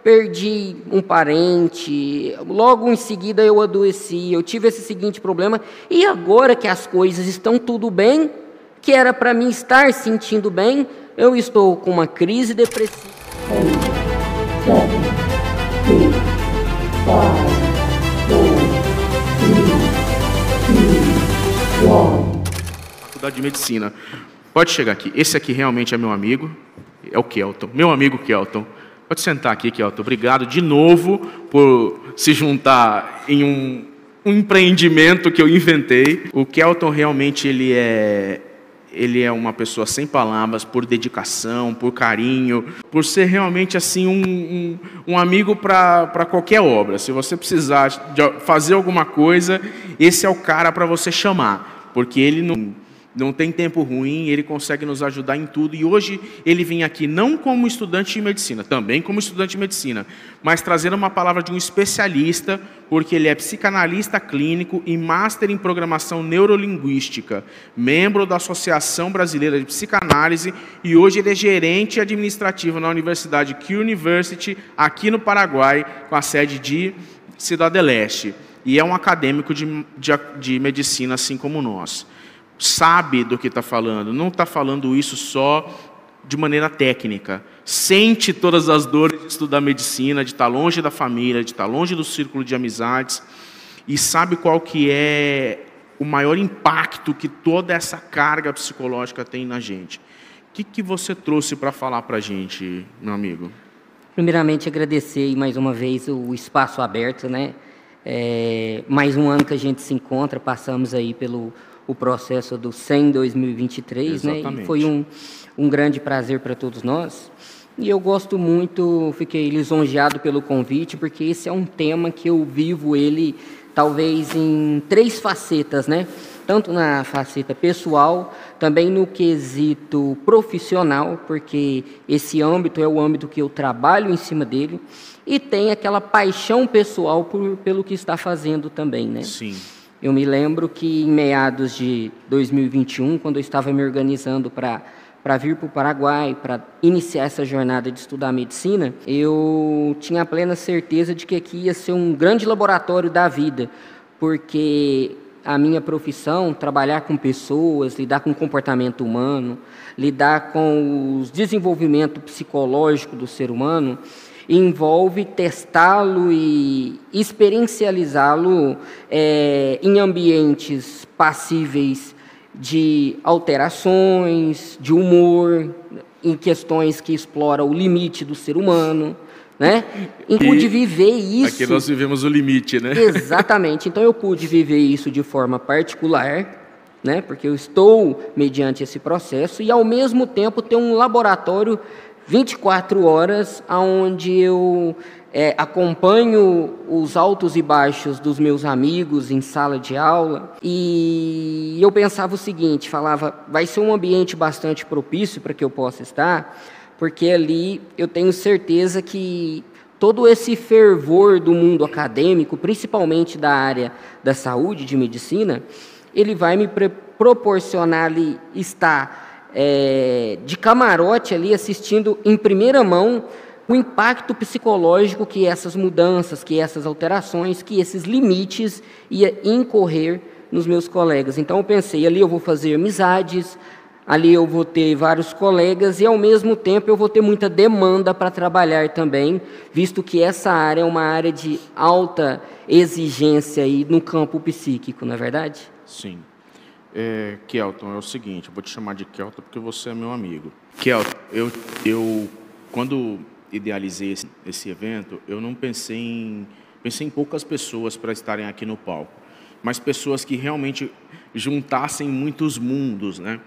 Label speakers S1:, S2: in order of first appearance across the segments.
S1: perdi um parente, logo em seguida eu adoeci, eu tive esse seguinte problema, e agora que as coisas estão tudo bem, que era para mim estar sentindo bem, eu estou com uma crise depressiva.
S2: Faculdade de Medicina. Pode chegar aqui. Esse aqui realmente é meu amigo. É o Kelton. Meu amigo Kelton. Pode sentar aqui, Kelton. Obrigado de novo por se juntar em um empreendimento que eu inventei. O Kelton realmente ele é uma pessoa sem palavras, por dedicação, por carinho, por ser realmente assim um amigo para qualquer obra. Se você precisar de fazer alguma coisa, esse é o cara para você chamar, porque ele não tem tempo ruim, ele consegue nos ajudar em tudo. E hoje ele vem aqui não como estudante de medicina, também como estudante de medicina, mas trazendo uma palavra de um especialista, porque ele é psicanalista clínico e master em programação neurolinguística, membro da Associação Brasileira de Psicanálise, e hoje ele é gerente administrativo na Universidade Q University, aqui no Paraguai, com a sede de Cidade del Este. E é um acadêmico de medicina, assim como nós. Sabe do que está falando, não está falando isso só de maneira técnica, sente todas as dores de estudar medicina, de estar longe da família, de estar longe do círculo de amizades, e sabe qual que é o maior impacto que toda essa carga psicológica tem na gente. O que você trouxe para falar para a gente, meu amigo?
S1: Primeiramente, agradecer mais uma vez o espaço aberto, né? Mais um ano que a gente se encontra, passamos aí pelo o processo do 100 2023, né? E foi um grande prazer para todos nós. E eu gosto muito, fiquei lisonjeado pelo convite, porque esse é um tema que eu vivo ele talvez em 3 facetas, né? Tanto na faceta pessoal, também no quesito profissional, porque esse âmbito é o âmbito que eu trabalho em cima dele, e tem aquela paixão pessoal pelo que está fazendo também, né?
S2: Sim.
S1: Eu me lembro que em meados de 2021, quando eu estava me organizando para vir para o Paraguai, para iniciar essa jornada de estudar medicina, eu tinha a plena certeza de que aqui ia ser um grande laboratório da vida, porque a minha profissão, trabalhar com pessoas, lidar com o comportamento humano, lidar com o desenvolvimento psicológico do ser humano, envolve testá-lo e experiencializá-lo em ambientes passíveis de alterações, de humor, em questões que exploram o limite do ser humano, né? E pude viver isso.
S2: Aqui nós vivemos o limite, né?
S1: Exatamente. Então eu pude viver isso de forma particular, né? Porque eu estou mediante esse processo, e ao mesmo tempo ter um laboratório 24 horas, onde eu acompanho os altos e baixos dos meus amigos em sala de aula, e eu pensava o seguinte, falava, vai ser um ambiente bastante propício para que eu possa estar, porque ali eu tenho certeza que todo esse fervor do mundo acadêmico, principalmente da área da saúde, de medicina, ele vai me proporcionar ali estar de camarote ali, assistindo em primeira mão o impacto psicológico que essas mudanças, que essas alterações, que esses limites ia incorrer nos meus colegas. Então eu pensei, ali eu vou fazer amizades, ali eu vou ter vários colegas e ao mesmo tempo eu vou ter muita demanda para trabalhar também, visto que essa área é uma área de alta exigência aí no campo psíquico, não é verdade?
S2: Sim. Kelton, é o seguinte, eu vou te chamar de Kelton porque você é meu amigo. Kelton, eu quando idealizei esse evento, eu não pensei em poucas pessoas para estarem aqui no palco, mas pessoas que realmente juntassem muitos mundos, né?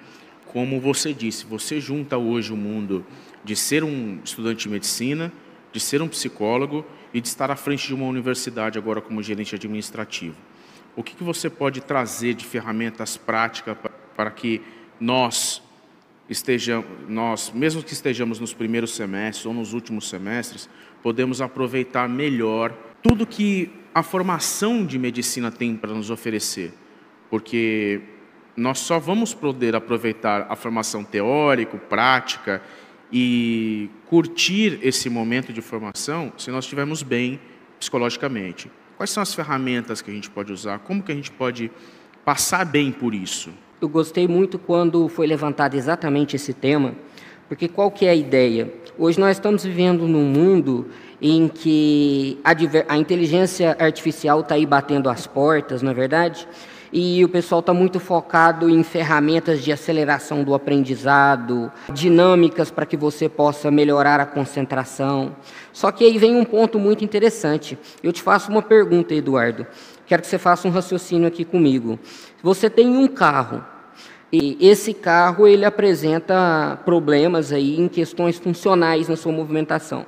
S2: Como você disse, você junta hoje o mundo de ser um estudante de medicina, de ser um psicólogo e de estar à frente de uma universidade agora como gerente administrativo. O que você pode trazer de ferramentas práticas para que nós, mesmo que estejamos nos primeiros semestres ou nos últimos semestres, podemos aproveitar melhor tudo que a formação de medicina tem para nos oferecer? Porque nós só vamos poder aproveitar a formação teórica, prática e curtir esse momento de formação se nós estivermos bem psicologicamente. Quais são as ferramentas que a gente pode usar? Como que a gente pode passar bem por isso?
S1: Eu gostei muito quando foi levantado exatamente esse tema, porque qual que é a ideia? Hoje nós estamos vivendo num mundo em que a inteligência artificial está aí batendo as portas, não é verdade? E o pessoal está muito focado em ferramentas de aceleração do aprendizado, dinâmicas para que você possa melhorar a concentração. Só que aí vem um ponto muito interessante. Eu te faço uma pergunta, Eduardo. Quero que você faça um raciocínio aqui comigo. Você tem um carro, e esse carro ele apresenta problemas aí em questões funcionais na sua movimentação.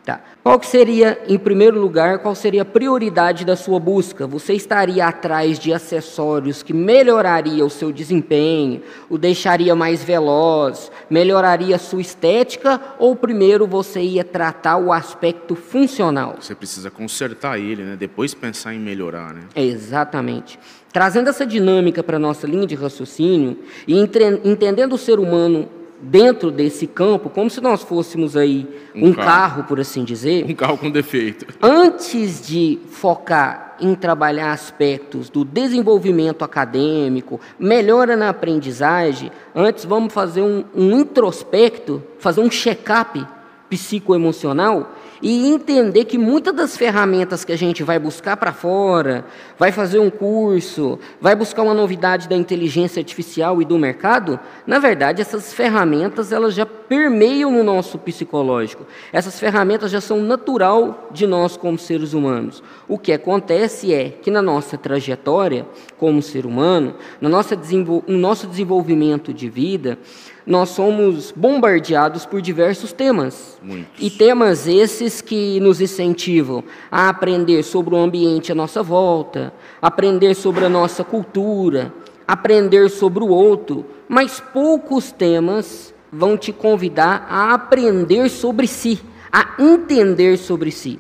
S1: Tá. Qual que seria, em primeiro lugar, qual seria a prioridade da sua busca? Você estaria atrás de acessórios que melhoraria o seu desempenho, o deixaria mais veloz, melhoraria a sua estética, ou primeiro você ia tratar o aspecto funcional?
S2: Você precisa consertar ele, né? Depois pensar em melhorar, né?
S1: Exatamente. Trazendo essa dinâmica para a nossa linha de raciocínio e entendendo o ser humano dentro desse campo, como se nós fôssemos aí um carro, por assim dizer.
S2: Um carro com defeito.
S1: Antes de focar em trabalhar aspectos do desenvolvimento acadêmico, melhora na aprendizagem, antes vamos fazer um introspecto, fazer um check-up psicoemocional e entender que muitas das ferramentas que a gente vai buscar para fora, vai fazer um curso, vai buscar uma novidade da inteligência artificial e do mercado, na verdade essas ferramentas elas já permeiam no nosso psicológico. Essas ferramentas já são natural de nós como seres humanos. O que acontece é que na nossa trajetória como ser humano, no nosso desenvolvimento de vida, nós somos bombardeados por diversos temas.
S2: Muitos.
S1: E temas esses que nos incentivam a aprender sobre o ambiente à nossa volta, aprender sobre a nossa cultura, aprender sobre o outro, mas poucos temas vão te convidar a aprender sobre si, a entender sobre si.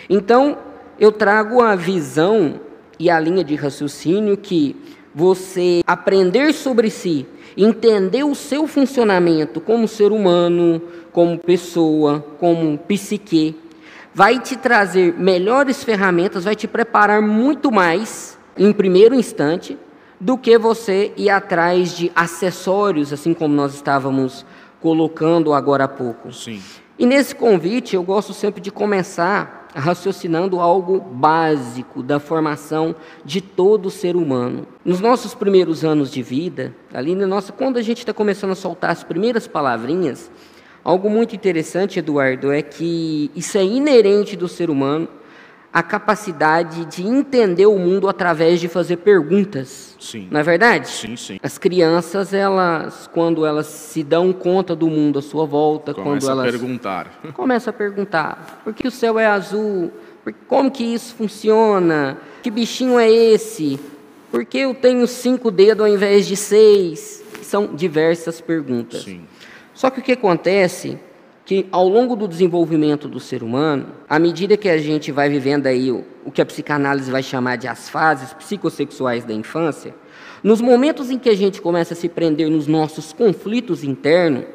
S1: Então, eu trago a visão e a linha de raciocínio que você aprender sobre si, entender o seu funcionamento como ser humano, como pessoa, como psique, vai te trazer melhores ferramentas, vai te preparar muito mais, em primeiro instante, do que você ir atrás de acessórios, assim como nós estávamos colocando agora há pouco.
S2: Sim.
S1: E nesse convite, eu gosto sempre de começar raciocinando algo básico da formação de todo ser humano. Nos nossos primeiros anos de vida, quando a gente está começando a soltar as primeiras palavrinhas, algo muito interessante, Eduardo, é que isso é inerente do ser humano, a capacidade de entender o mundo através de fazer perguntas.
S2: Sim.
S1: Não é verdade?
S2: Sim, sim.
S1: As crianças, quando elas se dão conta do mundo à sua volta, começam a perguntar, por que o céu é azul? Como que isso funciona? Que bichinho é esse? Por que eu tenho 5 dedos ao invés de 6? São diversas perguntas.
S2: Sim.
S1: Só que o que acontece que ao longo do desenvolvimento do ser humano, à medida que a gente vai vivendo aí o que a psicanálise vai chamar de as fases psicossexuais da infância, nos momentos em que a gente começa a se prender nos nossos conflitos internos,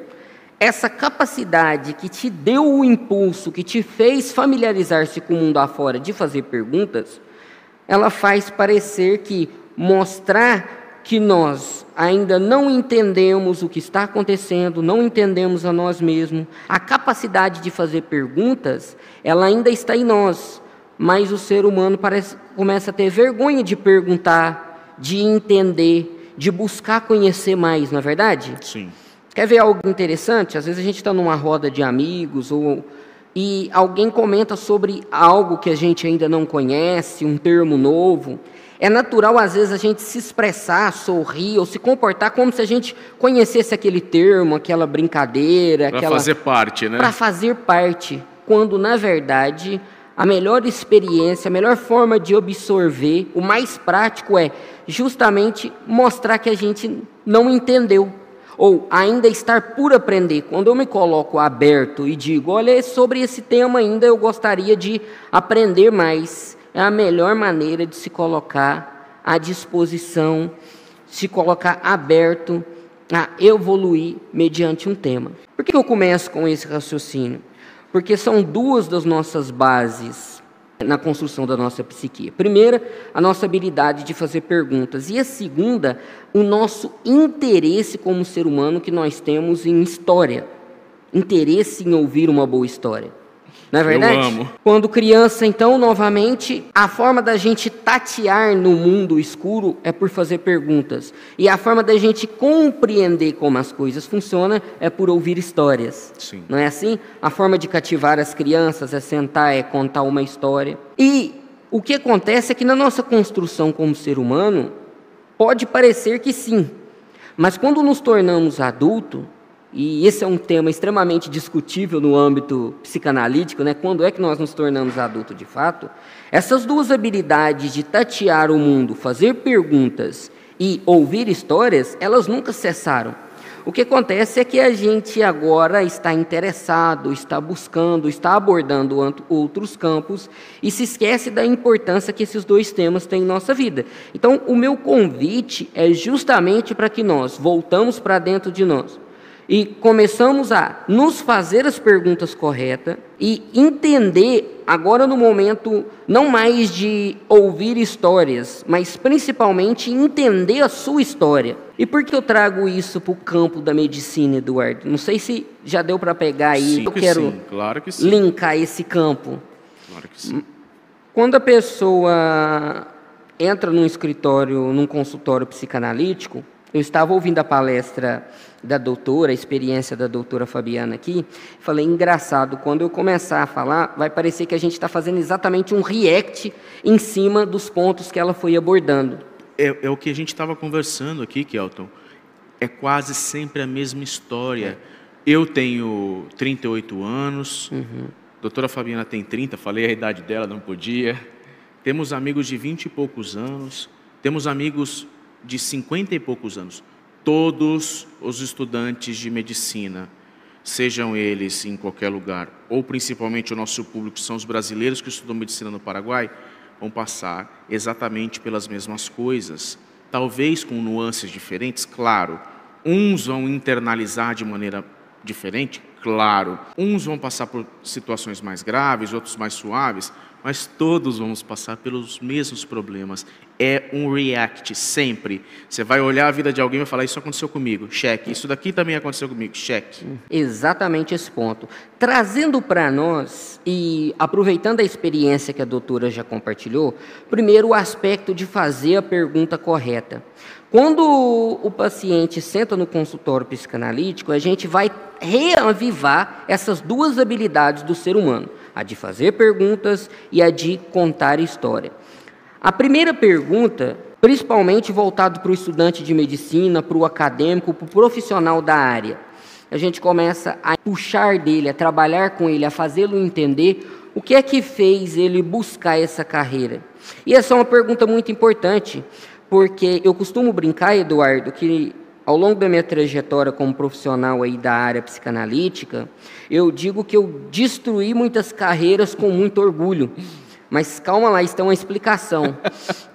S1: essa capacidade que te deu o impulso, que te fez familiarizar-se com o mundo afora de fazer perguntas, ela faz parecer que mostrar que nós ainda não entendemos o que está acontecendo, não entendemos a nós mesmos. A capacidade de fazer perguntas, ela ainda está em nós, mas o ser humano começa a ter vergonha de perguntar, de entender, de buscar conhecer mais, não é verdade?
S2: Sim.
S1: Quer ver algo interessante? Às vezes a gente está numa roda de amigos e alguém comenta sobre algo que a gente ainda não conhece, um termo novo. É natural, às vezes, a gente se expressar, sorrir ou se comportar como se a gente conhecesse aquele termo, aquela brincadeira.
S2: Para fazer parte, né?
S1: Para fazer parte, quando, na verdade, a melhor experiência, a melhor forma de absorver, o mais prático é justamente mostrar que a gente não entendeu, ou ainda estar por aprender. Quando eu me coloco aberto e digo, olha, sobre esse tema ainda eu gostaria de aprender mais, é a melhor maneira de se colocar à disposição, se colocar aberto a evoluir mediante um tema. Por que eu começo com esse raciocínio? Porque são duas das nossas bases na construção da nossa psique. A primeira, a nossa habilidade de fazer perguntas. E a segunda, o nosso interesse como ser humano que nós temos em história. Interesse em ouvir uma boa história. Não é verdade?
S2: Eu amo.
S1: Quando criança, então, novamente, a forma da gente tatear no mundo escuro é por fazer perguntas. E a forma da gente compreender como as coisas funcionam é por ouvir histórias.
S2: Sim.
S1: Não é assim? A forma de cativar as crianças é sentar, é contar uma história. E o que acontece é que na nossa construção como ser humano, pode parecer que sim. Mas quando nos tornamos adultos, e esse é um tema extremamente discutível no âmbito psicanalítico, né? Quando é que nós nos tornamos adultos de fato? Essas duas habilidades de tatear o mundo, fazer perguntas e ouvir histórias, elas nunca cessaram. O que acontece é que a gente agora está interessado, está buscando, está abordando outros campos e se esquece da importância que esses dois temas têm em nossa vida. Então, o meu convite é justamente para que nós voltamos para dentro de nós e começamos a nos fazer as perguntas corretas e entender, agora no momento, não mais de ouvir histórias, mas principalmente entender a sua história. E por que eu trago isso para o campo da medicina, Eduardo? Não sei se já deu para pegar aí,
S2: Sim,
S1: eu quero
S2: claro que sim.
S1: linkar esse campo.
S2: Claro que sim.
S1: Quando a pessoa entra num escritório, num consultório psicanalítico, eu estava ouvindo a palestra da doutora, a experiência da doutora Fabiana aqui, falei, engraçado, quando eu começar a falar, vai parecer que a gente está fazendo exatamente um react em cima dos pontos que ela foi abordando.
S2: É o que a gente estava conversando aqui, Kelton. É quase sempre a mesma história. Eu tenho 38 anos, doutora Fabiana tem 30, falei a idade dela, não podia. Temos amigos de 20 e poucos anos, temos amigos de 50 e poucos anos. Todos os estudantes de medicina, sejam eles em qualquer lugar, ou principalmente o nosso público, que são os brasileiros que estudam medicina no Paraguai, vão passar exatamente pelas mesmas coisas, talvez com nuances diferentes, claro. Uns vão internalizar de maneira diferente, claro. Uns vão passar por situações mais graves, outros mais suaves, mas todos vamos passar pelos mesmos problemas. É um react, sempre. Você vai olhar a vida de alguém e vai falar, isso aconteceu comigo, cheque. Isso daqui também aconteceu comigo, cheque.
S1: Exatamente esse ponto. Trazendo para nós, e aproveitando a experiência que a doutora já compartilhou, primeiro o aspecto de fazer a pergunta correta. Quando o paciente senta no consultório psicanalítico, a gente vai reavivar essas duas habilidades do ser humano, a de fazer perguntas e a de contar história. A primeira pergunta, principalmente voltado para o estudante de medicina, para o acadêmico, para o profissional da área, a gente começa a puxar dele, a trabalhar com ele, a fazê-lo entender o que é que fez ele buscar essa carreira. E essa é uma pergunta muito importante, porque eu costumo brincar, Eduardo, que ao longo da minha trajetória como profissional aí da área psicanalítica, eu digo que eu destruí muitas carreiras com muito orgulho. Mas calma lá, isso tem uma explicação.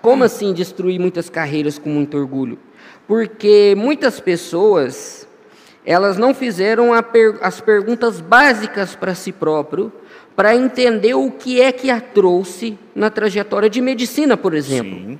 S1: Como assim destruir muitas carreiras com muito orgulho? Porque muitas pessoas, elas não fizeram as perguntas básicas para si próprio, para entender o que é que a trouxe na trajetória de medicina, por exemplo.
S2: Sim.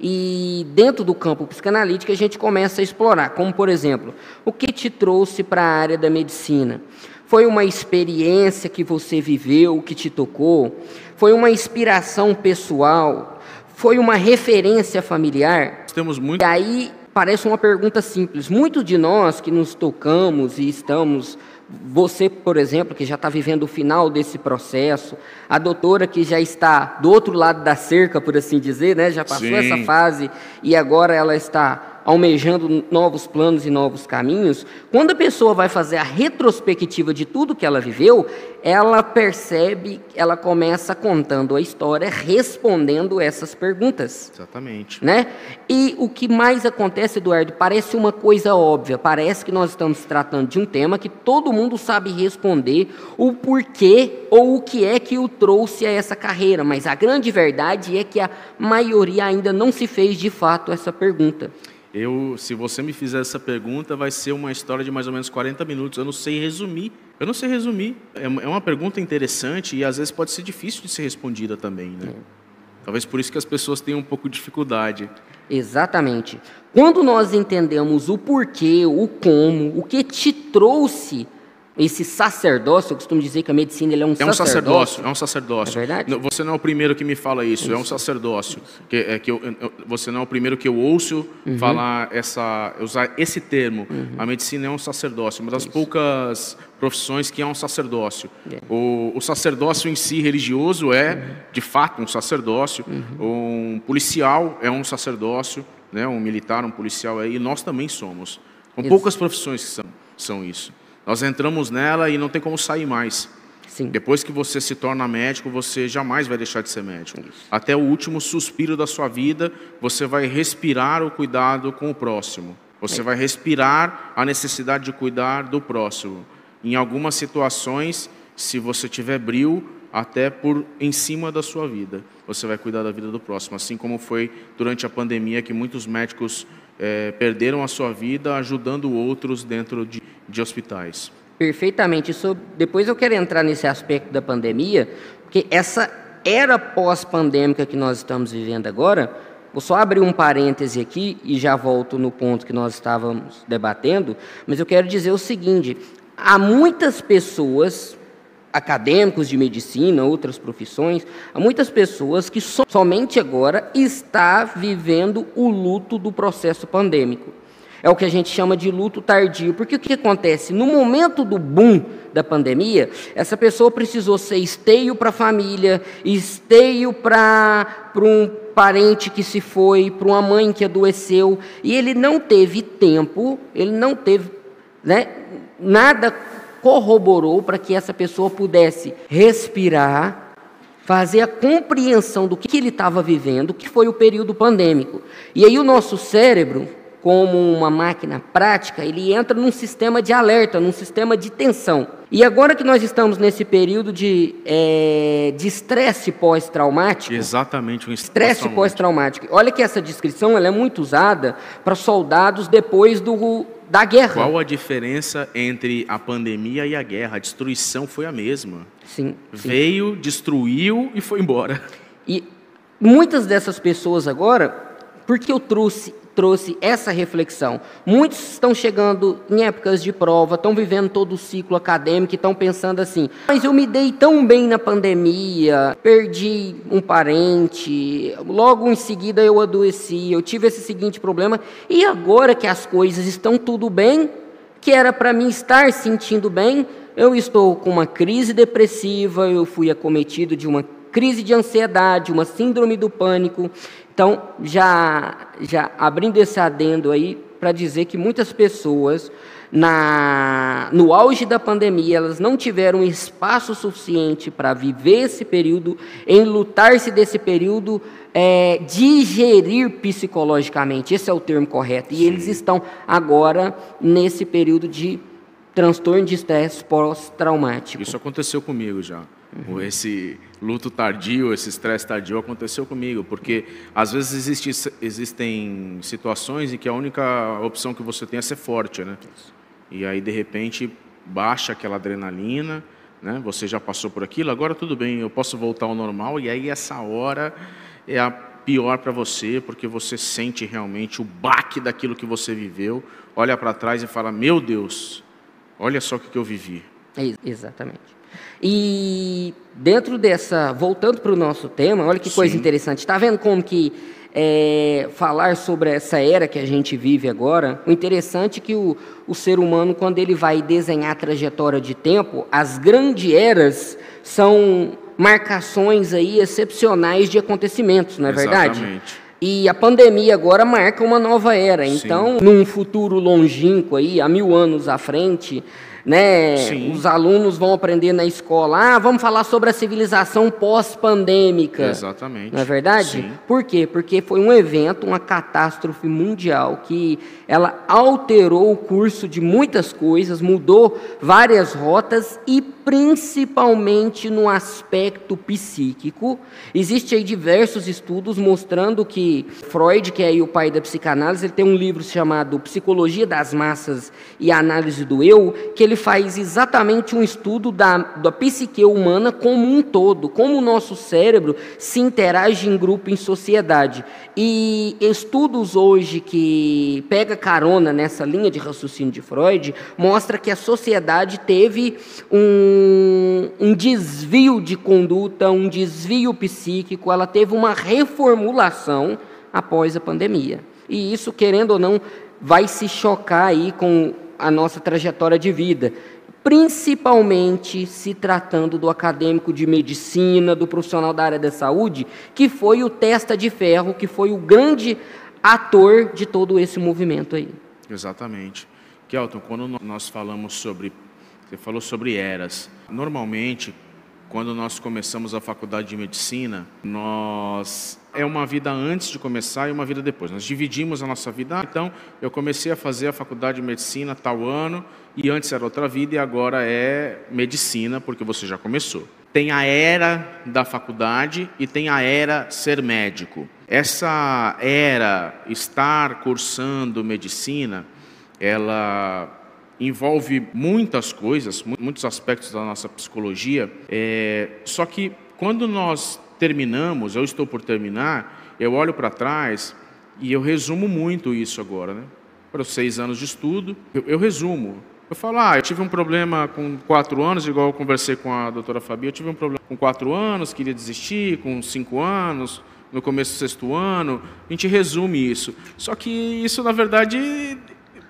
S1: E dentro do campo psicanalítico a gente começa a explorar, como por exemplo, o que te trouxe para a área da medicina? Foi uma experiência que você viveu, que te tocou? Foi uma inspiração pessoal? Foi uma referência familiar?
S2: Temos muito...
S1: E aí parece uma pergunta simples. Muitos de nós que nos tocamos e estamos... Você, por exemplo, que já está vivendo o final desse processo, a doutora que já está do outro lado da cerca, por assim dizer, né? Já passou essa fase e agora ela está almejando novos planos e novos caminhos. Quando a pessoa vai fazer a retrospectiva de tudo que ela viveu, ela percebe, ela começa contando a história, respondendo essas perguntas.
S2: Exatamente.
S1: Né? E o que mais acontece, Eduardo, parece uma coisa óbvia, parece que nós estamos tratando de um tema que todo mundo sabe responder o porquê ou o que é que o trouxe a essa carreira, mas a grande verdade é que a maioria ainda não se fez de fato essa pergunta.
S2: Se você me fizer essa pergunta, vai ser uma história de mais ou menos 40 minutos. Eu não sei resumir. É uma pergunta interessante e às vezes pode ser difícil de ser respondida também, né? Talvez por isso que as pessoas tenham um pouco de dificuldade.
S1: Exatamente. Quando nós entendemos o porquê, o como, o que te trouxe esse sacerdócio, eu costumo dizer que a medicina ele é um sacerdócio.
S2: É um sacerdócio.
S1: É verdade?
S2: Você não é o primeiro que me fala isso. É um sacerdócio. Você não é o primeiro que eu ouço falar usar esse termo. A medicina é um sacerdócio, uma das poucas profissões que é um sacerdócio. O sacerdócio em si religioso é, de fato, um sacerdócio. Um policial é um sacerdócio, né? Um militar, um policial, e nós também somos. São poucas profissões que são isso. Nós entramos nela e não tem como sair mais.
S1: Sim.
S2: Depois que você se torna médico, você jamais vai deixar de ser médico. Isso. Até o último suspiro da sua vida, você vai respirar o cuidado com o próximo. Você vai respirar a necessidade de cuidar do próximo. Em algumas situações, se você tiver brio, até por em cima da sua vida, você vai cuidar da vida do próximo. Assim como foi durante a pandemia, que muitos médicos perderam a sua vida ajudando outros dentro de hospitais.
S1: Perfeitamente. Depois eu quero entrar nesse aspecto da pandemia, porque essa era pós-pandêmica que nós estamos vivendo agora, vou só abrir um parêntese aqui e já volto no ponto que nós estávamos debatendo, mas eu quero dizer o seguinte: há muitas pessoas, acadêmicos de medicina, outras profissões, há muitas pessoas que somente agora estão vivendo o luto do processo pandêmico. É o que a gente chama de luto tardio. Porque o que acontece? No momento do boom da pandemia, essa pessoa precisou ser esteio para a família, esteio para um parente que se foi, para uma mãe que adoeceu, e ele não teve tempo, ele não teve, né, nada corroborou para que essa pessoa pudesse respirar, fazer a compreensão do que ele estava vivendo, que foi o período pandêmico. E aí o nosso cérebro, como uma máquina prática, ele entra num sistema de alerta, num sistema de tensão. E agora que nós estamos nesse período de estresse pós-traumático...
S2: Exatamente, um
S1: estresse pós-traumático. Olha que essa descrição ela é muito usada para soldados depois da guerra.
S2: Qual a diferença entre a pandemia e a guerra? A destruição foi a mesma.
S1: Sim.
S2: Veio, destruiu e foi embora.
S1: E muitas dessas pessoas agora, porque eu trouxe essa reflexão. Muitos estão chegando em épocas de prova, estão vivendo todo o ciclo acadêmico e estão pensando assim: mas eu me dei tão bem na pandemia, perdi um parente, logo em seguida eu adoeci, eu tive esse seguinte problema, e agora que as coisas estão tudo bem, que era para mim estar sentindo bem, eu estou com uma crise depressiva, eu fui acometido de uma crise de ansiedade, uma síndrome do pânico. Então, já abrindo esse adendo aí, para dizer que muitas pessoas, no auge da pandemia, elas não tiveram espaço suficiente para viver esse período, enlutar-se desse período, digerir psicologicamente, esse é o termo correto, e eles estão agora nesse período de transtorno de estresse pós-traumático.
S2: Isso aconteceu comigo já. Esse luto tardio, esse estresse tardio aconteceu comigo, porque às vezes existem situações em que a única opção que você tem é ser forte, né? E aí de repente baixa aquela adrenalina, né? Você já passou por aquilo, agora tudo bem, eu posso voltar ao normal, e aí essa hora é a pior para você, porque você sente realmente o baque daquilo que você viveu, olha para trás e fala: meu Deus, olha só o que eu vivi.
S1: Exatamente. E dentro dessa, voltando para o nosso tema, olha que coisa interessante, está vendo como que falar sobre essa era que a gente vive agora, o interessante é que o ser humano, quando ele vai desenhar a trajetória de tempo, as grandes eras são marcações aí excepcionais de acontecimentos, não é verdade?
S2: Exatamente.
S1: E a pandemia agora marca uma nova era. Então, num futuro longínquo aí, há 1000 anos à frente, né?
S2: Sim.
S1: Os alunos vão aprender na escola, vamos falar sobre a civilização pós-pandêmica.
S2: Exatamente.
S1: Não é verdade?
S2: Sim.
S1: Por quê? Porque foi um evento, uma catástrofe mundial, que ela alterou o curso de muitas coisas, mudou várias rotas e principalmente no aspecto psíquico. Existem aí diversos estudos mostrando que Freud, que é aí o pai da psicanálise, ele tem um livro chamado Psicologia das Massas e Análise do Eu, que ele faz exatamente um estudo da psique humana como um todo, como o nosso cérebro se interage em grupo, em sociedade. E estudos hoje que pega carona nessa linha de raciocínio de Freud, mostra que a sociedade teve um desvio de conduta, um desvio psíquico, ela teve uma reformulação após a pandemia. E isso, querendo ou não, vai se chocar aí com a nossa trajetória de vida, principalmente se tratando do acadêmico de medicina, do profissional da área da saúde, que foi o testa de ferro, que foi o grande ator de todo esse movimento aí.
S2: Exatamente. Kelton, quando nós falamos sobre, você falou sobre eras, normalmente, quando nós começamos a faculdade de medicina, é uma vida antes de começar e uma vida depois. Nós dividimos a nossa vida. Então, eu comecei a fazer a faculdade de medicina tal ano, e antes era outra vida, e agora é medicina, porque você já começou. Tem a era da faculdade e tem a era ser médico. Essa era, estar cursando medicina, ela envolve muitas coisas, muitos aspectos da nossa psicologia, só que quando nós terminamos, eu estou por terminar, eu olho para trás e eu resumo muito isso agora, né? Para os 6 anos de estudo, eu resumo. Eu falo, eu tive um problema com 4 anos, igual eu conversei com a doutora Fabi, eu tive um problema com 4 anos, queria desistir, com 5 anos, no começo do 6º ano, a gente resume isso. Só que isso, na verdade,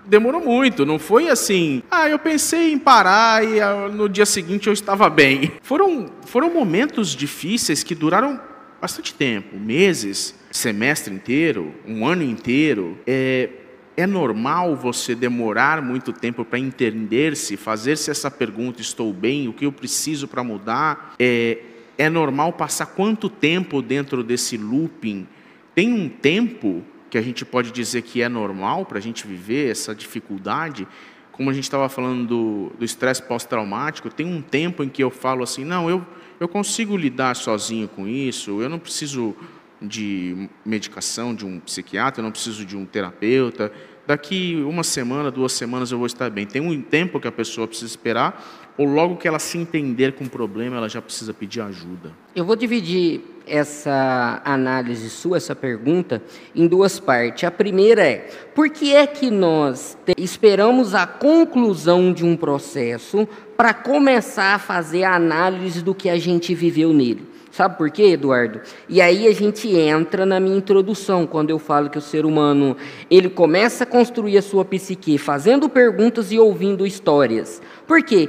S2: demorou muito, não foi assim, eu pensei em parar e no dia seguinte eu estava bem. Foram momentos difíceis que duraram bastante tempo, meses, semestre inteiro, um ano inteiro. É normal você demorar muito tempo para entender-se, fazer-se essa pergunta, estou bem, o que eu preciso para mudar? É normal passar quanto tempo dentro desse looping? Tem um tempo que a gente pode dizer que é normal para a gente viver essa dificuldade? Como a gente estava falando do estresse pós-traumático, tem um tempo em que eu falo assim, não, eu consigo lidar sozinho com isso, eu não preciso de medicação, de um psiquiatra, eu não preciso de um terapeuta, daqui 1 semana, 2 semanas eu vou estar bem. Tem um tempo que a pessoa precisa esperar, ou logo que ela se entender com o problema, ela já precisa pedir ajuda?
S1: Eu vou dividir essa análise sua, essa pergunta, em 2 partes. A primeira é, por que é que nós esperamos a conclusão de um processo para começar a fazer a análise do que a gente viveu nele? Sabe por quê, Eduardo? E aí a gente entra na minha introdução, quando eu falo que o ser humano, ele começa a construir a sua psique, fazendo perguntas e ouvindo histórias. Por quê?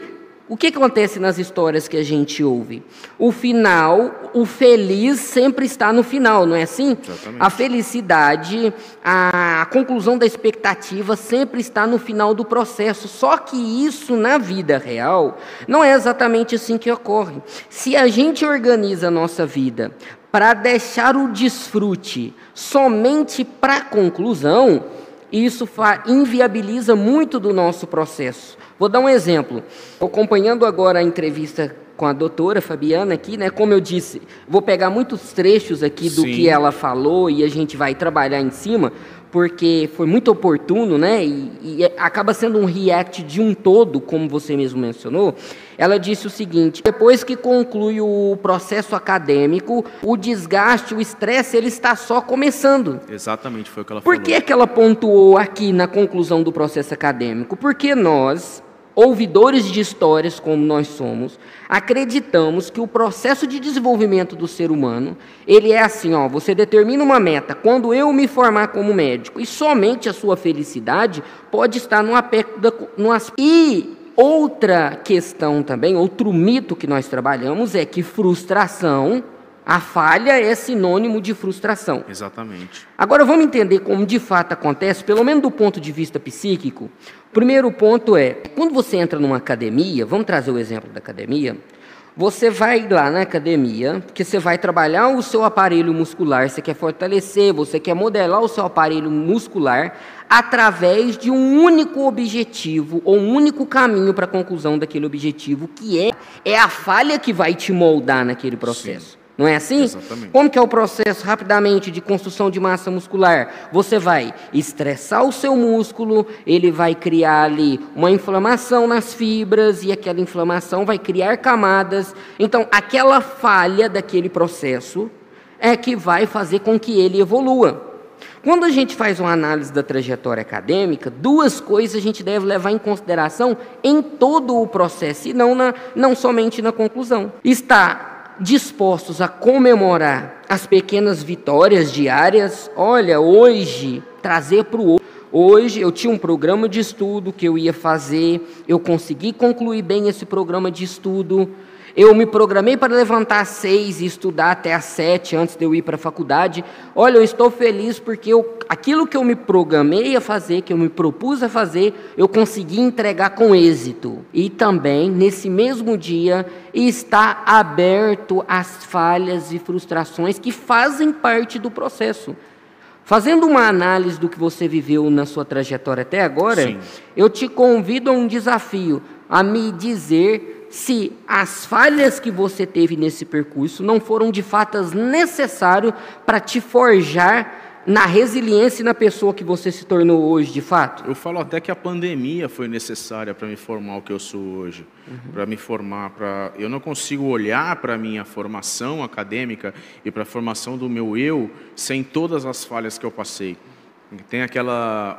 S1: O que acontece nas histórias que a gente ouve? O final, o feliz sempre está no final, não é assim?
S2: Exatamente.
S1: A felicidade, a conclusão da expectativa sempre está no final do processo. Só que isso, na vida real, não é exatamente assim que ocorre. Se a gente organiza a nossa vida para deixar o desfrute somente para a conclusão, isso inviabiliza muito do nosso processo. Vou dar um exemplo. Acompanhando agora a entrevista com a doutora Fabiana aqui, né? Como eu disse, vou pegar muitos trechos aqui do que ela falou e a gente vai trabalhar em cima, porque foi muito oportuno, né? E acaba sendo um react de um todo, como você mesmo mencionou. Ela disse o seguinte: depois que conclui o processo acadêmico, o desgaste, o estresse, ele está só começando.
S2: Exatamente, foi o que ela falou.
S1: Por que ela pontuou aqui na conclusão do processo acadêmico? Porque nós, ouvidores de histórias como nós somos, acreditamos que o processo de desenvolvimento do ser humano, ele é assim, você determina uma meta, quando eu me formar como médico, e somente a sua felicidade pode estar no aspecto. E outra questão também, outro mito que nós trabalhamos é que frustração A falha é sinônimo de frustração.
S2: Exatamente.
S1: Agora vamos entender como de fato acontece, pelo menos do ponto de vista psíquico. O primeiro ponto é, quando você entra numa academia, vamos trazer o exemplo da academia, você vai lá na academia, porque você vai trabalhar o seu aparelho muscular, você quer fortalecer, você quer modelar o seu aparelho muscular através de um único objetivo, ou um único caminho para a conclusão daquele objetivo, que é a falha que vai te moldar naquele processo. Sim. Não é assim?
S2: Exatamente.
S1: Como que é o processo, rapidamente, de construção de massa muscular? Você vai estressar o seu músculo, ele vai criar ali uma inflamação nas fibras, e aquela inflamação vai criar camadas. Então, aquela falha daquele processo é que vai fazer com que ele evolua. Quando a gente faz uma análise da trajetória acadêmica, duas coisas a gente deve levar em consideração em todo o processo, e não somente na conclusão. Está dispostos a comemorar as pequenas vitórias diárias. Olha, hoje, trazer para o hoje eu tinha um programa de estudo que eu ia fazer, eu consegui concluir bem esse programa de estudo, eu me programei para levantar às 6 e estudar até às 7 antes de eu ir para a faculdade. Olha, eu estou feliz porque aquilo que eu me programei a fazer, que eu me propus a fazer, eu consegui entregar com êxito. E também, nesse mesmo dia, está aberto às falhas e frustrações que fazem parte do processo. Fazendo uma análise do que você viveu na sua trajetória até agora, sim, eu te convido a um desafio, a me dizer se as falhas que você teve nesse percurso não foram de fato necessárias para te forjar na resiliência e na pessoa que você se tornou hoje, de fato?
S2: Eu falo até que a pandemia foi necessária para me formar o que eu sou hoje, para me formar. Eu não consigo olhar para a minha formação acadêmica e para a formação do meu eu sem todas as falhas que eu passei. Tem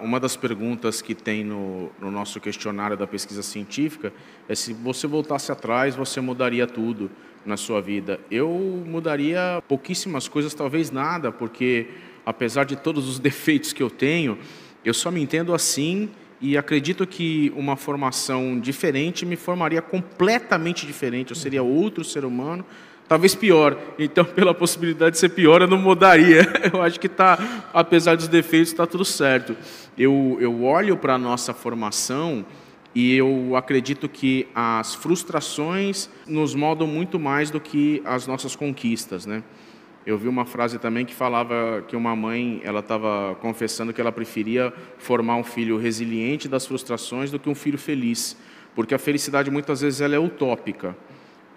S2: uma das perguntas que tem no nosso questionário da pesquisa científica é se você voltasse atrás, você mudaria tudo na sua vida. Eu mudaria pouquíssimas coisas, talvez nada, porque apesar de todos os defeitos que eu tenho, eu só me entendo assim e acredito que uma formação diferente me formaria completamente diferente. Eu seria outro ser humano, talvez pior. Então, pela possibilidade de ser pior, eu não mudaria. Eu acho que apesar dos defeitos, está tudo certo. Eu olho para a nossa formação e eu acredito que as frustrações nos moldam muito mais do que as nossas conquistas, né? Eu vi uma frase também que falava que uma mãe, ela estava confessando que ela preferia formar um filho resiliente das frustrações do que um filho feliz, porque a felicidade muitas vezes ela é utópica.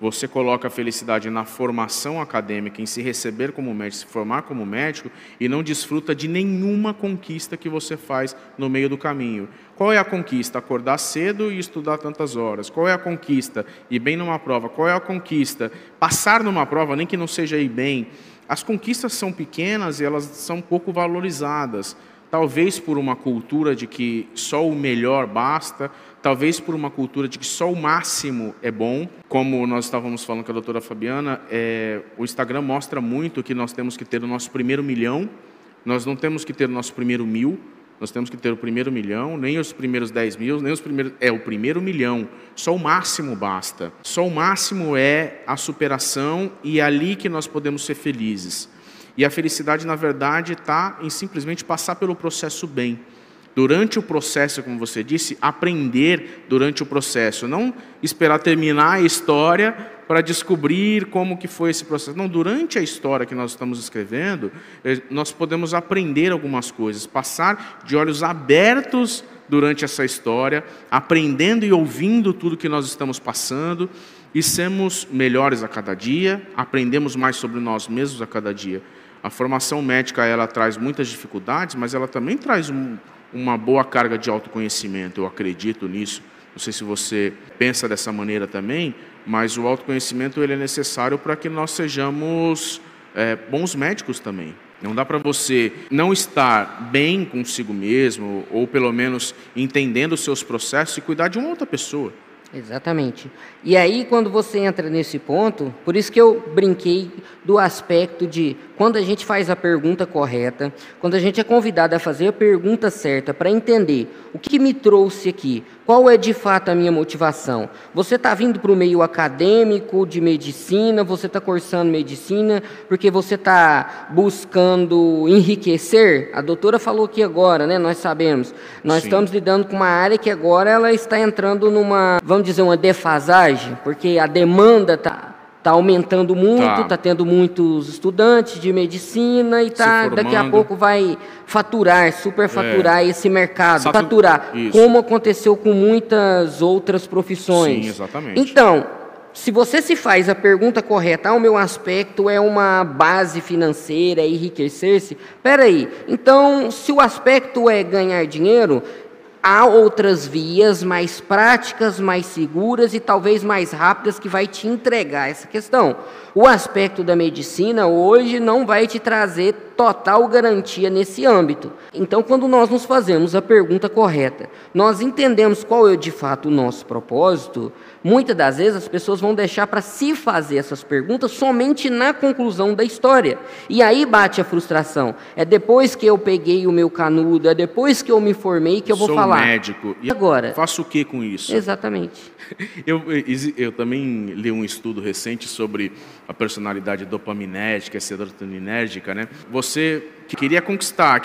S2: Você coloca a felicidade na formação acadêmica, em se receber como médico, se formar como médico, e não desfruta de nenhuma conquista que você faz no meio do caminho. Qual é a conquista? Acordar cedo e estudar tantas horas. Qual é a conquista? Ir bem numa prova. Qual é a conquista? Passar numa prova, nem que não seja ir bem. As conquistas são pequenas e elas são pouco valorizadas. Talvez por uma cultura de que só o melhor basta, talvez por uma cultura de que só o máximo é bom. Como nós estávamos falando com a doutora Fabiana, o Instagram mostra muito que nós temos que ter o nosso primeiro milhão, nós não temos que ter o nosso primeiro 1000, nós temos que ter o primeiro milhão, nem os primeiros 10 mil, nem os primeiros... o primeiro milhão, só o máximo basta. Só o máximo é a superação e é ali que nós podemos ser felizes. E a felicidade, na verdade, está em simplesmente passar pelo processo bem. Durante o processo, como você disse, aprender durante o processo. Não esperar terminar a história para descobrir como que foi esse processo. Não, durante a história que nós estamos escrevendo, nós podemos aprender algumas coisas. Passar de olhos abertos durante essa história, aprendendo e ouvindo tudo que nós estamos passando, e sermos melhores a cada dia, aprendemos mais sobre nós mesmos a cada dia. A formação médica, ela traz muitas dificuldades, mas ela também traz uma boa carga de autoconhecimento, eu acredito nisso. Não sei se você pensa dessa maneira também, mas o autoconhecimento ele é necessário para que nós sejamos bons médicos também. Não dá para você não estar bem consigo mesmo, ou pelo menos entendendo os seus processos e cuidar de uma outra pessoa.
S1: Exatamente. E aí, quando você entra nesse ponto, por isso que eu brinquei do aspecto de quando a gente faz a pergunta correta, quando a gente é convidado a fazer a pergunta certa para entender o que me trouxe aqui, qual é de fato a minha motivação. Você está vindo para o meio acadêmico de medicina, você está cursando medicina porque você está buscando enriquecer. A doutora falou aqui agora, né? Nós sabemos, nós
S2: Sim.
S1: estamos lidando com uma área que agora ela está entrando numa, vamos dizer, uma defasagem, porque a demanda está aumentando muito, está tendo muitos estudantes de medicina e daqui a pouco vai superfaturar esse mercado, faturar, como aconteceu com muitas outras profissões.
S2: Sim, exatamente.
S1: Então, se você se faz a pergunta correta, o meu aspecto é uma base financeira, é enriquecer-se, peraí, então se o aspecto é ganhar dinheiro, há outras vias mais práticas, mais seguras e talvez mais rápidas que vai te entregar essa questão. O aspecto da medicina hoje não vai te trazer total garantia nesse âmbito. Então, quando nós nos fazemos a pergunta correta, nós entendemos qual é de fato o nosso propósito, muitas das vezes as pessoas vão deixar para se fazer essas perguntas somente na conclusão da história. E aí bate a frustração. É depois que eu peguei o meu canudo, é depois que eu me formei que eu vou falar.
S2: Sou médico. E
S1: agora?
S2: Faço o que com isso?
S1: Exatamente.
S2: Eu também li um estudo recente sobre a personalidade dopaminérgica e serotoninérgica, né? Você que queria conquistar,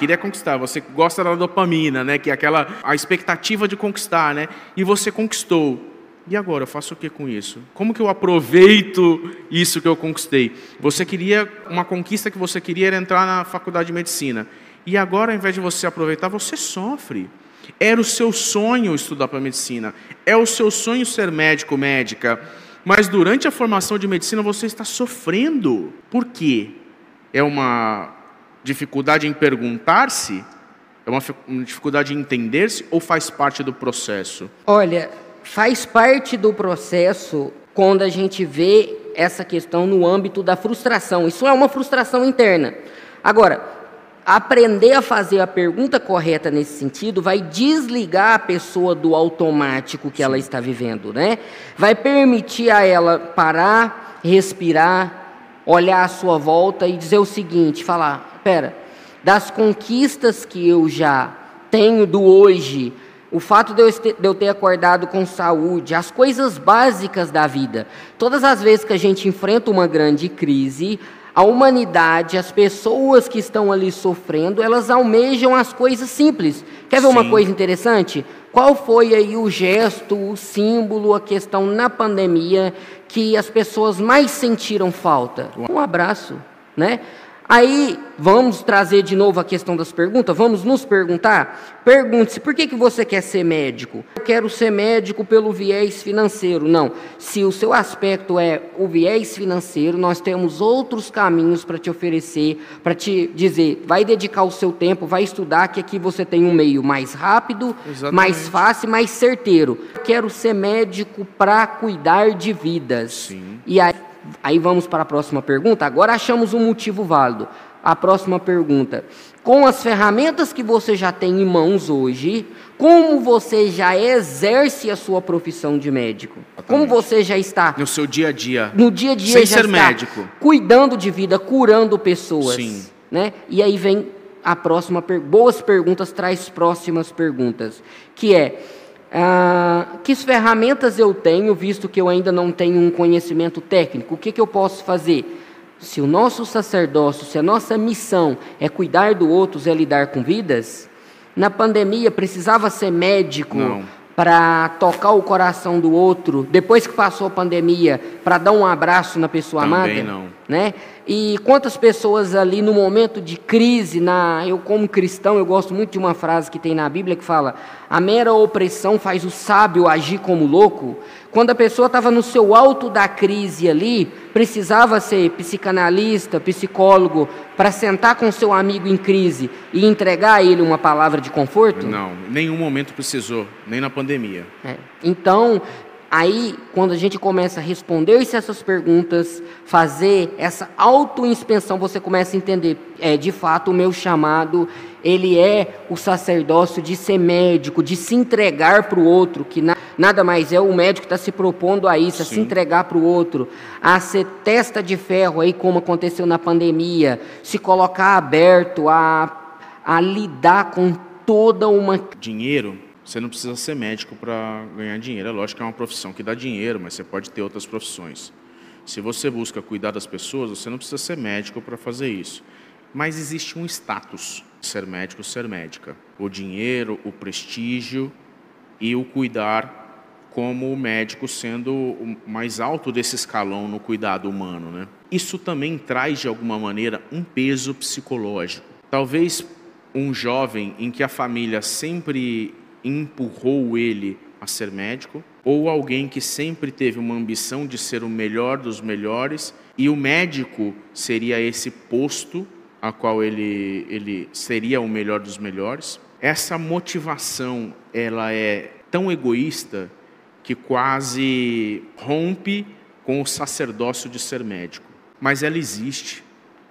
S2: você gosta da dopamina, né? Que é a expectativa de conquistar, né? E você conquistou. E agora, eu faço o que com isso? Como que eu aproveito isso que eu conquistei? Você queria, uma conquista que você queria era entrar na faculdade de medicina. E agora, ao invés de você aproveitar, você sofre. Era o seu sonho estudar para medicina. É o seu sonho ser médico, médica. Mas durante a formação de medicina, você está sofrendo. Por quê? É uma dificuldade em perguntar-se? É uma dificuldade em entender-se? Ou faz parte do processo?
S1: Olha, faz parte do processo quando a gente vê essa questão no âmbito da frustração. Isso é uma frustração interna. Agora, aprender a fazer a pergunta correta nesse sentido vai desligar a pessoa do automático que ela está vivendo, né? Vai permitir a ela parar, respirar, olhar à sua volta e dizer o seguinte, falar, das conquistas que eu já tenho do hoje, o fato de eu ter acordado com saúde, as coisas básicas da vida, todas as vezes que a gente enfrenta uma grande crise, a humanidade, as pessoas que estão ali sofrendo, elas almejam as coisas simples. Quer ver uma coisa interessante? Qual foi aí o gesto, o símbolo, a questão na pandemia que as pessoas mais sentiram falta? Um abraço, né? Aí, vamos trazer de novo a questão das perguntas, vamos nos perguntar? Pergunte-se, por que você quer ser médico? Eu quero ser médico pelo viés financeiro. Não, se o seu aspecto é o viés financeiro, nós temos outros caminhos para te oferecer, para te dizer, vai dedicar o seu tempo, vai estudar, que aqui você tem um meio mais rápido, mais fácil, mais certeiro. Eu quero ser médico para cuidar de vidas.
S2: Sim.
S1: E aí vamos para a próxima pergunta. Agora achamos um motivo válido. A próxima pergunta. Com as ferramentas que você já tem em mãos hoje, como você já exerce a sua profissão de médico? Como você já está...
S2: No seu dia a dia.
S1: No dia a dia
S2: sem
S1: já
S2: ser
S1: está
S2: médico.
S1: Cuidando de vida, curando pessoas.
S2: Sim.
S1: Né? E aí vem a próxima boas perguntas, traz próximas perguntas. Que é... que ferramentas eu tenho, visto que eu ainda não tenho um conhecimento técnico? O que eu posso fazer? Se o nosso sacerdócio, se a nossa missão é cuidar do outro, é lidar com vidas, na pandemia precisava ser médico para tocar o coração do outro, depois que passou a pandemia, para dar um abraço na pessoa amada?
S2: Também não.
S1: Né? E quantas pessoas ali no momento de crise, eu como cristão, eu gosto muito de uma frase que tem na Bíblia que fala, a mera opressão faz o sábio agir como louco. Quando a pessoa estava no seu alto da crise ali, precisava ser psicanalista, psicólogo, para sentar com seu amigo em crise e entregar a ele uma palavra de conforto?
S2: Não, em nenhum momento precisou, nem na pandemia.
S1: Então... Aí, quando a gente começa a responder-se essas perguntas, fazer essa autoinspeção, você começa a entender, de fato, o meu chamado, ele é o sacerdócio de ser médico, de se entregar para o outro, que nada mais é o médico que está se propondo a isso, a se entregar para o outro, a ser testa de ferro, aí, como aconteceu na pandemia, se colocar aberto a lidar com toda uma...
S2: Dinheiro, você não precisa ser médico para ganhar dinheiro. É lógico que é uma profissão que dá dinheiro, mas você pode ter outras profissões. Se você busca cuidar das pessoas, você não precisa ser médico para fazer isso. Mas existe um status, ser médico, ser médica. O dinheiro, o prestígio e o cuidar como o médico sendo o mais alto desse escalão no cuidado humano, né? Isso também traz, de alguma maneira, um peso psicológico. Talvez um jovem em que a família sempre empurrou ele a ser médico, ou alguém que sempre teve uma ambição de ser o melhor dos melhores, e o médico seria esse posto a qual ele seria o melhor dos melhores. Essa motivação, ela é tão egoísta que quase rompe com o sacerdócio de ser médico. Mas ela existe,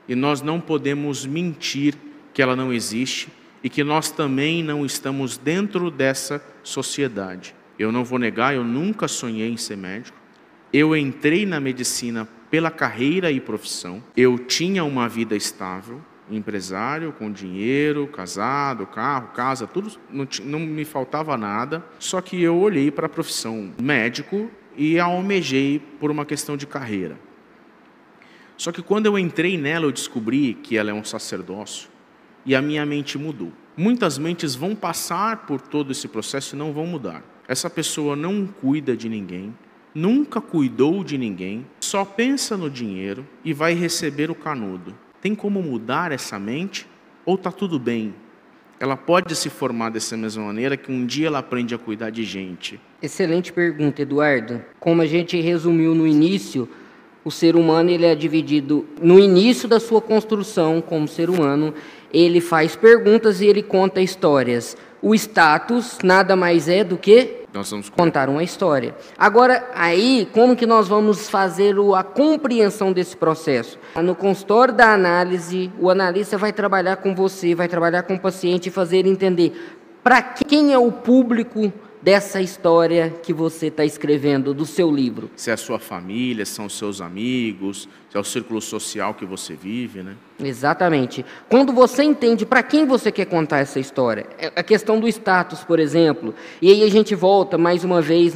S2: e nós não podemos mentir que ela não existe, e que nós também não estamos dentro dessa sociedade. Eu não vou negar, eu nunca sonhei em ser médico. Eu entrei na medicina pela carreira e profissão. Eu tinha uma vida estável, empresário, com dinheiro, casado, carro, casa, tudo, não me faltava nada. Só que eu olhei para a profissão médico e a almejei por uma questão de carreira. Só que quando eu entrei nela, eu descobri que ela é um sacerdócio e a minha mente mudou. Muitas mentes vão passar por todo esse processo e não vão mudar. Essa pessoa não cuida de ninguém, nunca cuidou de ninguém, só pensa no dinheiro e vai receber o canudo. Tem como mudar essa mente? Ou está tudo bem? Ela pode se formar dessa mesma maneira que um dia ela aprende a cuidar de gente.
S1: Excelente pergunta, Eduardo. Como a gente resumiu no início, o ser humano ele é dividido no início da sua construção como ser humano. Ele faz perguntas e ele conta histórias. O status nada mais é do que
S2: Nós vamos
S1: contar uma história. Agora, aí, como que nós vamos fazer a compreensão desse processo? No consultório da análise, o analista vai trabalhar com você, vai trabalhar com o paciente e fazer ele entender para quem é o público dessa história que você está escrevendo, do seu livro.
S2: Se é a sua família, são os seus amigos, se é o círculo social que você vive, né?
S1: Exatamente. Quando você entende para quem você quer contar essa história, a questão do status, por exemplo, e aí a gente volta mais uma vez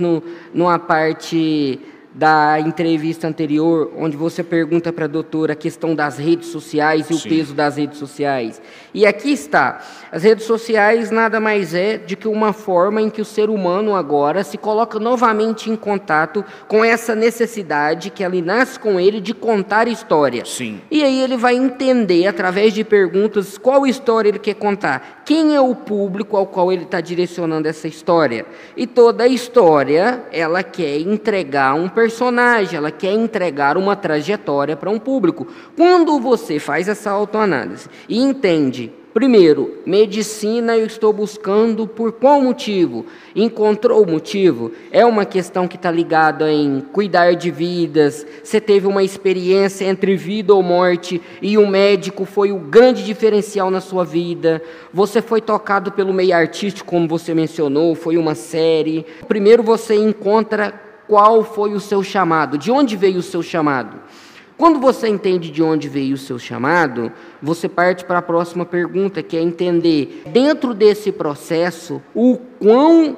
S1: numa parte da entrevista anterior, onde você pergunta para a doutora a questão das redes sociais e o peso das redes sociais. E aqui está. As redes sociais nada mais é do que uma forma em que o ser humano agora se coloca novamente em contato com essa necessidade que ele nasce com ele de contar história.
S2: Sim.
S1: E aí ele vai entender, através de perguntas, qual história ele quer contar. Quem é o público ao qual ele está direcionando essa história. E toda a história, ela quer entregar um personagem, ela quer entregar uma trajetória para um público. Quando você faz essa autoanálise e entende, primeiro, medicina eu estou buscando por qual motivo? Encontrou o motivo? É uma questão que está ligada em cuidar de vidas, você teve uma experiência entre vida ou morte e o médico foi o grande diferencial na sua vida, você foi tocado pelo meio artístico, como você mencionou, foi uma série. Primeiro você encontra qual foi o seu chamado, de onde veio o seu chamado. Quando você entende de onde veio o seu chamado, você parte para a próxima pergunta, que é entender, dentro desse processo, o quão,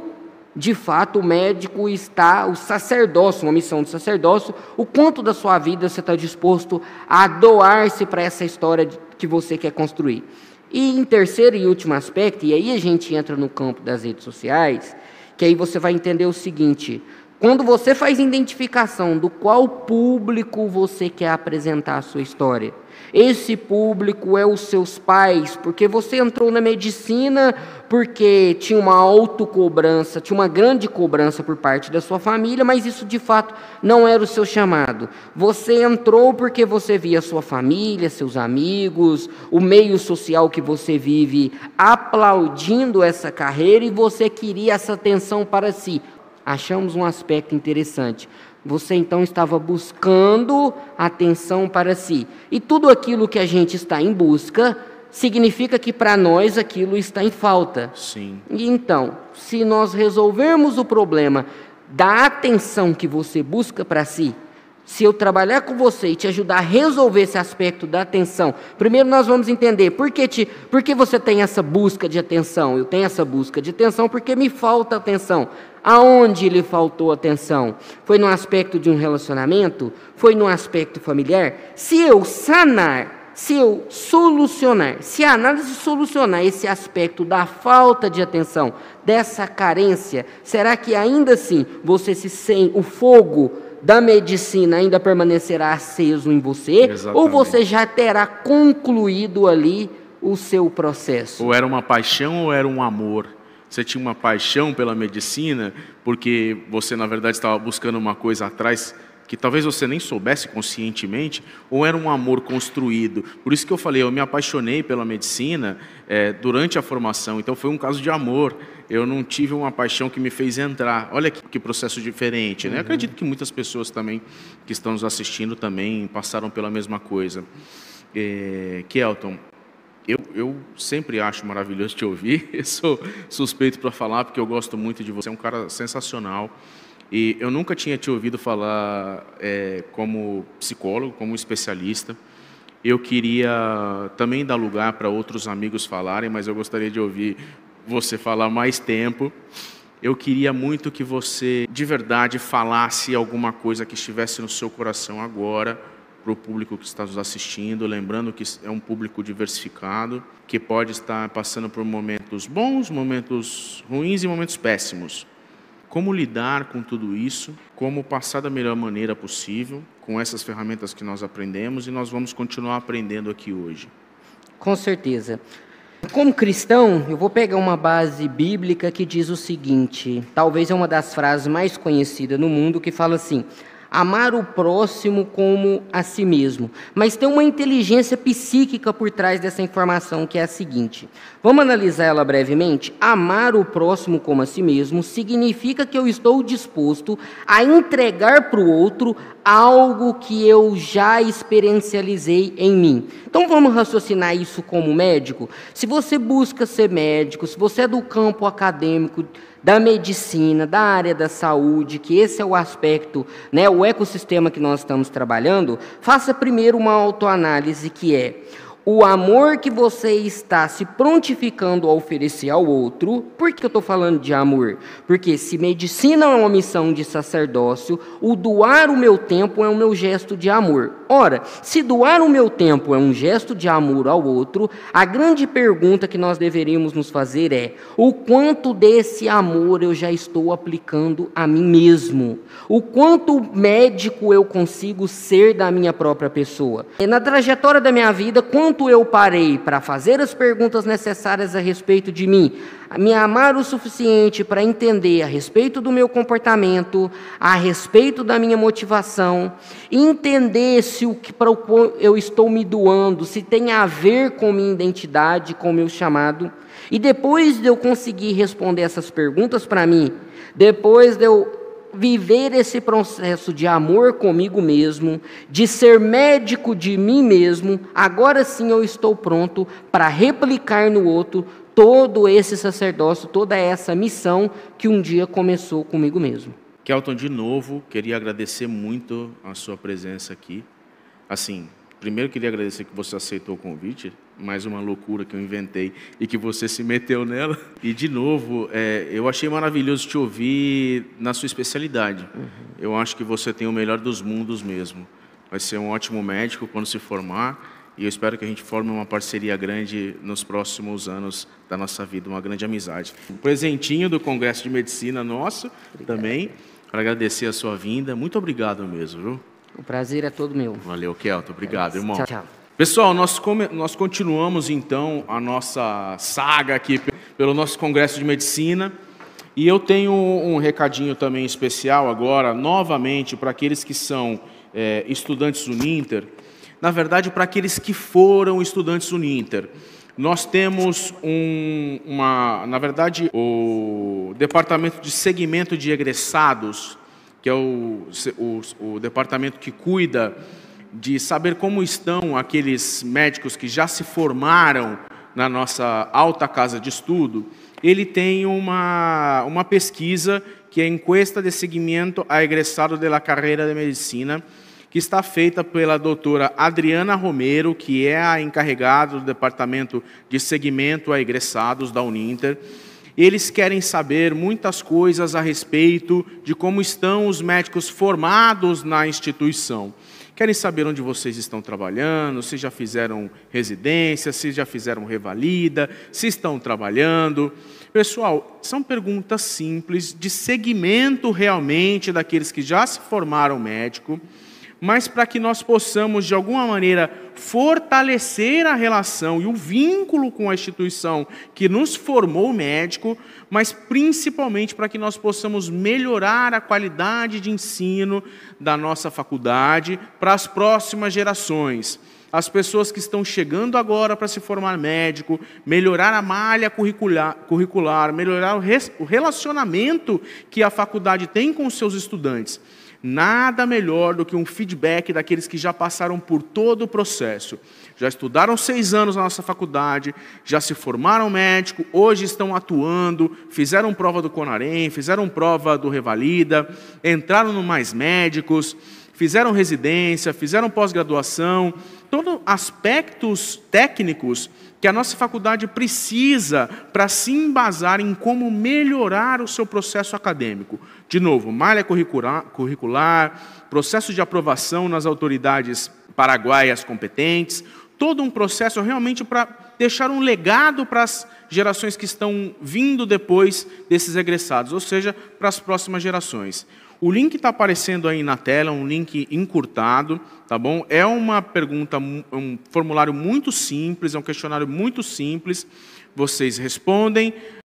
S1: de fato, o médico está, o sacerdócio, uma missão de sacerdócio, o quanto da sua vida você está disposto a doar-se para essa história que você quer construir. E em terceiro e último aspecto, e aí a gente entra no campo das redes sociais, que aí você vai entender o seguinte: quando você faz identificação do qual público você quer apresentar a sua história, esse público é os seus pais, porque você entrou na medicina porque tinha uma autocobrança, tinha uma grande cobrança por parte da sua família, mas isso de fato não era o seu chamado. Você entrou porque você via a sua família, seus amigos, o meio social que você vive aplaudindo essa carreira e você queria essa atenção para si. Achamos um aspecto interessante. Você então estava buscando atenção para si. E tudo aquilo que a gente está em busca significa que para nós aquilo está em falta.
S2: Sim.
S1: E então, se nós resolvermos o problema da atenção que você busca para si, se eu trabalhar com você e te ajudar a resolver esse aspecto da atenção, primeiro nós vamos entender por que você tem essa busca de atenção. Eu tenho essa busca de atenção porque me falta atenção. Aonde lhe faltou atenção? Foi no aspecto de um relacionamento? Foi no aspecto familiar? Se eu sanar, se eu solucionar, se a análise solucionar esse aspecto da falta de atenção, dessa carência, será que ainda assim você se sente, o fogo da medicina ainda permanecerá aceso em você? Exatamente. Ou você já terá concluído ali o seu processo?
S2: Ou era uma paixão ou era um amor? Você tinha uma paixão pela medicina porque você, na verdade, estava buscando uma coisa atrás que talvez você nem soubesse conscientemente, ou era um amor construído? Por isso que eu falei, eu me apaixonei pela medicina durante a formação, então foi um caso de amor. Eu não tive uma paixão que me fez entrar. Olha que processo diferente, né? Acredito que muitas pessoas também que estão nos assistindo também passaram pela mesma coisa. Kelton, eu sempre acho maravilhoso te ouvir. Eu sou suspeito para falar porque eu gosto muito de você. É um cara sensacional. E eu nunca tinha te ouvido falar como psicólogo, como especialista. Eu queria também dar lugar para outros amigos falarem, mas eu gostaria de ouvir você falar mais tempo. Eu queria muito que você, de verdade, falasse alguma coisa que estivesse no seu coração agora, para o público que está nos assistindo, lembrando que é um público diversificado, que pode estar passando por momentos bons, momentos ruins e momentos péssimos. Como lidar com tudo isso, como passar da melhor maneira possível, com essas ferramentas que nós aprendemos, e nós vamos continuar aprendendo aqui hoje.
S1: Com certeza. Como cristão, eu vou pegar uma base bíblica que diz o seguinte, talvez é uma das frases mais conhecidas no mundo, que fala assim: amar o próximo como a si mesmo. Mas tem uma inteligência psíquica por trás dessa informação, que é a seguinte. Vamos analisar ela brevemente? Amar o próximo como a si mesmo significa que eu estou disposto a entregar para o outro algo que eu já experiencializei em mim. Então vamos raciocinar isso como médico. Se você busca ser médico, se você é do campo acadêmico, da medicina, da área da saúde, que esse é o aspecto, né, o ecossistema que nós estamos trabalhando, faça primeiro uma autoanálise, que é o amor que você está se prontificando a oferecer ao outro. Por que eu estou falando de amor? Porque se medicina é uma missão de sacerdócio, o doar o meu tempo é o meu gesto de amor. Ora, se doar o meu tempo é um gesto de amor ao outro, a grande pergunta que nós deveríamos nos fazer é: o quanto desse amor eu já estou aplicando a mim mesmo? O quanto médico eu consigo ser da minha própria pessoa? E na trajetória da minha vida, quanto eu parei para fazer as perguntas necessárias a respeito de mim, me amar o suficiente para entender a respeito do meu comportamento, a respeito da minha motivação, entender se o que para o qual eu estou me doando, se tem a ver com minha identidade, com o meu chamado. E depois de eu conseguir responder essas perguntas para mim, depois de eu viver esse processo de amor comigo mesmo, de ser médico de mim mesmo, agora sim eu estou pronto para replicar no outro todo esse sacerdócio, toda essa missão que um dia começou comigo mesmo.
S2: Kelton, de novo, queria agradecer muito a sua presença aqui. Assim, primeiro queria agradecer que você aceitou o convite, mais uma loucura que eu inventei e que você se meteu nela. E, de novo, eu achei maravilhoso te ouvir na sua especialidade. Eu acho que você tem o melhor dos mundos mesmo. Vai ser um ótimo médico quando se formar, e eu espero que a gente forme uma parceria grande nos próximos anos da nossa vida, uma grande amizade. Um presentinho do Congresso de Medicina nosso. Obrigado. Também, para agradecer a sua vinda. Muito obrigado mesmo, viu?
S1: O prazer é todo meu.
S2: Valeu, Kelton. Obrigado, irmão.
S1: Tchau, tchau.
S2: Pessoal, nós continuamos, então, a nossa saga aqui pelo nosso Congresso de Medicina. E eu tenho um recadinho também especial agora, novamente, para aqueles que são estudantes Uninter. Na verdade, para aqueles que foram estudantes Uninter. Nós temos na verdade, o Departamento de Segmento de Egressados, que é o departamento que cuida de saber como estão aqueles médicos que já se formaram na nossa alta casa de estudo. ele tem uma pesquisa que é a Encuesta de Seguimento a Egresados da Carreira de Medicina, que está feita pela doutora Adriana Romero, que é a encarregada do Departamento de Seguimento a Egresados da Uninter. Eles querem saber muitas coisas a respeito de como estão os médicos formados na instituição. Querem saber onde vocês estão trabalhando, se já fizeram residência, se já fizeram revalida, se estão trabalhando. Pessoal, são perguntas simples, de segmento realmente daqueles que já se formaram médico, mas para que nós possamos, de alguma maneira, fortalecer a relação e o vínculo com a instituição que nos formou médico, mas principalmente para que nós possamos melhorar a qualidade de ensino da nossa faculdade para as próximas gerações. As pessoas que estão chegando agora para se formar médico, melhorar a malha curricular, melhorar o relacionamento que a faculdade tem com os seus estudantes. Nada melhor do que um feedback daqueles que já passaram por todo o processo. Já estudaram 6 anos na nossa faculdade, já se formaram médico, hoje estão atuando, fizeram prova do CONAREM, fizeram prova do Revalida, entraram no Mais Médicos, fizeram residência, fizeram pós-graduação, todos aspectos técnicos que a nossa faculdade precisa para se embasar em como melhorar o seu processo acadêmico. De novo, malha curricular, processo de aprovação nas autoridades paraguaias competentes, todo um processo realmente para deixar um legado para as gerações que estão vindo depois desses egressados, ou seja, para as próximas gerações. O link está aparecendo aí na tela, um link encurtado, tá bom? É uma pergunta, um formulário muito simples, é um questionário muito simples. Vocês respondem,